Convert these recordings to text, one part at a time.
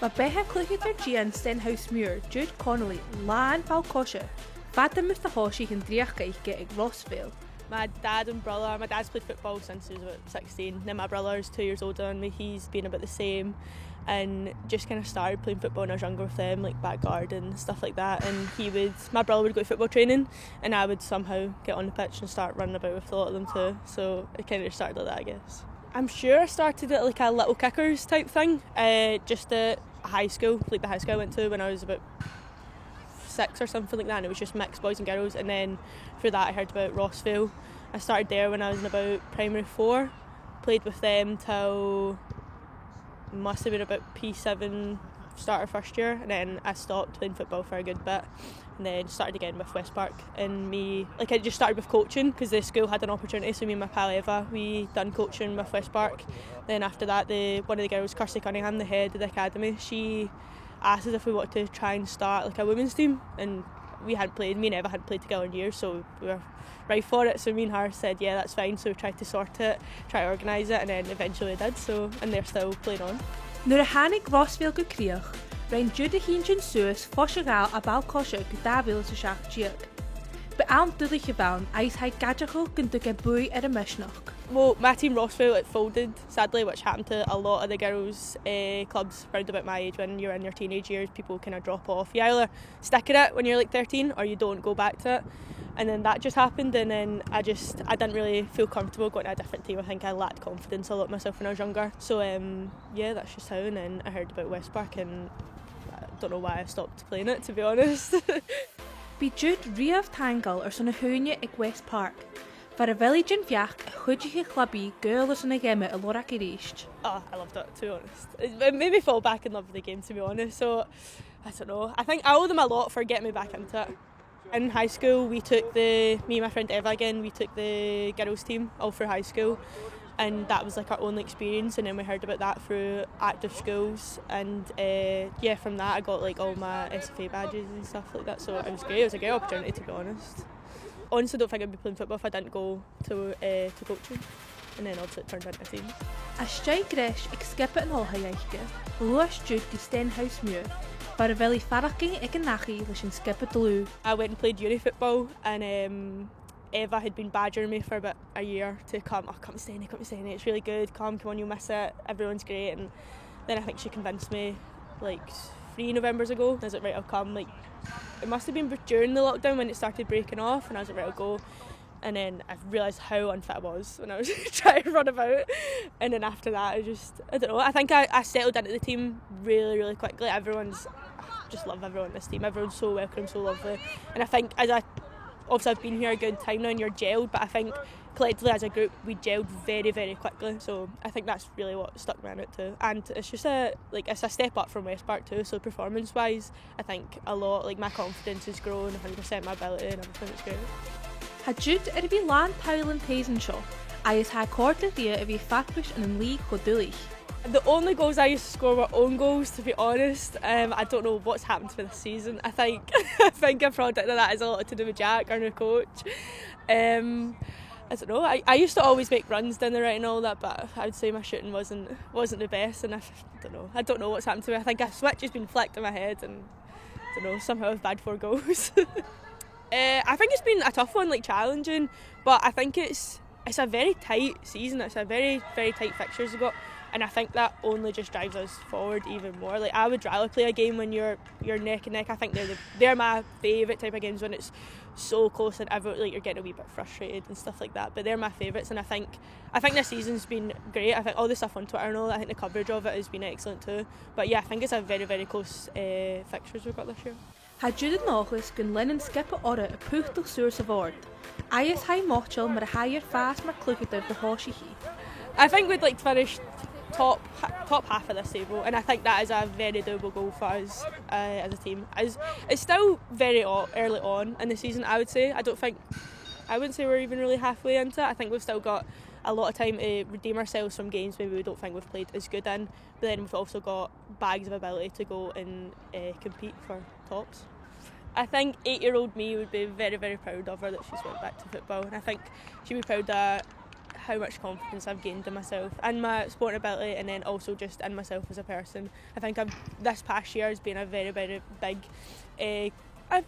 Mae beitha chluicheadair Stenhousemuir Jude Connolly lán Balcosha. Fada Mr. Hoshi can driach gaige ag Rossville. My dad and brother, my dad's played football since he was about 16. Then my brother's 2 years older than me, he's been about the same. And just kind of started playing football when I was younger with them, like back garden and stuff like that. And my brother would go to football training and I would somehow get on the pitch and start running about with a lot of them too. So it kind of just started like that, I guess. I'm sure I started at like a little kickers type thing, just at high school, like the high school I went to when I was about 6 or something like that, and it was just mixed boys and girls. And then for that I heard about Rossville. I started there when I was in about primary 4, played with them till must have been about P7 start of first year, and then I stopped playing football for a good bit and then started again with West Park. And I just started with coaching because the school had an opportunity, so me and my pal Eva, we done coaching with West Park. Then after that, one of the girls, Kirsty Cunningham, the head of the academy, she asked us if we wanted to try and start like a women's team, and me and Eva hadn't played together in years, so we were right for it. So me and her said yeah, that's fine, so we tried to sort it, try to organise it, and then eventually we did, and they're still playing on. Nuair a tháinig Rossville go críoch, rain Jude Connolly suas fóisiúil a Balcosha go tadhail sa seach díag. Ba am dúdach bhain, ais haid gaideachó gon do get buí ar a misneach. Well, my team Rossville, it folded, sadly, which happened to a lot of the girls' clubs round about my age. When you're in your teenage years, people kind of drop off. You either stick at it when you're like 13 or you don't go back to it. And then that just happened, and then I didn't really feel comfortable going to a different team. I think I lacked confidence a lot myself when I was younger. So yeah, that's just how. And then I heard about West Park, and I don't know why I stopped playing it, to be honest. Bhí Jude riamh tangal ar sanna húine ag West Park. Var a village in Fiach a chuidige clubby girl as an agame a lorach iríist. Oh, I loved it, to be honest. It made me fall back in love with the game, to be honest. So, I don't know. I think I owe them a lot for getting me back into it. In high school, me and my friend Eva again, we took the girls team all through high school, and that was like our only experience. And then we heard about that through active schools, and yeah, from that I got like all my SFA badges and stuff like that. So it was great. It was a great opportunity, to be honest. Honestly, I don't think I'd be playing football if I didn't go to coaching, and then obviously it turned into a team. A stoi gresh ag skippe an holhaíochge, luas Jude go Stenhousemuir, var a veli faraching ag an nachi leis an skippe dlú. I went and played uni football, and Eva had been badgering me for about a year to come to Stenny, it's really good, come on, you'll miss it, everyone's great. And then I think she convinced me like 3 Novembers ago. I was like, right, I'll come. Like, it must have been during the lockdown when it started breaking off, and I was like, right, I'll go. And then I realised how unfit I was when I was trying to run about. And then after that, I don't know, I think I settled into the team really, really quickly. I just love everyone in this team. Everyone's so welcome, so lovely. And I think obviously I've been here a good time now and you're gelled, but I think collectively as a group we gelled very, very quickly. So I think that's really what stuck me in it too. And it's just it's a step up from West Park too. So performance wise, I think a lot, like my confidence has grown 100%, my ability and everything. It's great. Ha Jude ar bhí lán tadhail an taison seo, agus ha córta dia a bhí fatbush in an league go dúlaich. The only goals I used to score were own goals, to be honest. I don't know what's happened for this season. I think a product of that is a lot to do with Jack, our new coach. I don't know. I used to always make runs down the right and all that, but I would say my shooting wasn't the best, and I don't know what's happened to me. I think a switch has been flicked in my head, and I don't know, somehow I've bad 4 goals. I think it's been a tough one, like challenging, but I think it's a very tight season. It's a very, very tight fixtures we've got, and I think that only just drives us forward even more. Like, I would rather play a game when you're neck and neck. I think they're my favourite type of games, when it's so close and you're getting a wee bit frustrated and stuff like that. But they're my favourites, and I think this season's been great. I think all the stuff on Twitter and all that, I think the coverage of it has been excellent too. But yeah, I think it's a very, very close fixtures we've got this year. Ha Jude náchlas gon linn skippe orra a puchtach suas sa bhord. Aias hai mochil mar a higher fast mar chluicheadair the hoshi he. I think we'd like to finish top half of this table, and I think that is a very doable goal for us as a team. It's still very early on in the season, I would say. I wouldn't say we're even really halfway into it. I think we've still got a lot of time to redeem ourselves from games maybe we don't think we've played as good in, but then we've also got bags of ability to go and compete for tops. I think 8-year-old me would be very, very proud of her that she's went back to football, and I think she'd be proud of how much confidence I've gained in myself and my sporting ability, and then also just in myself as a person. I think this past year has been a very, very big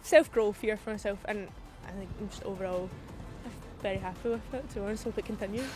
self-growth year for myself, and I think I'm just overall very happy with it, to be honest. Hope it continues.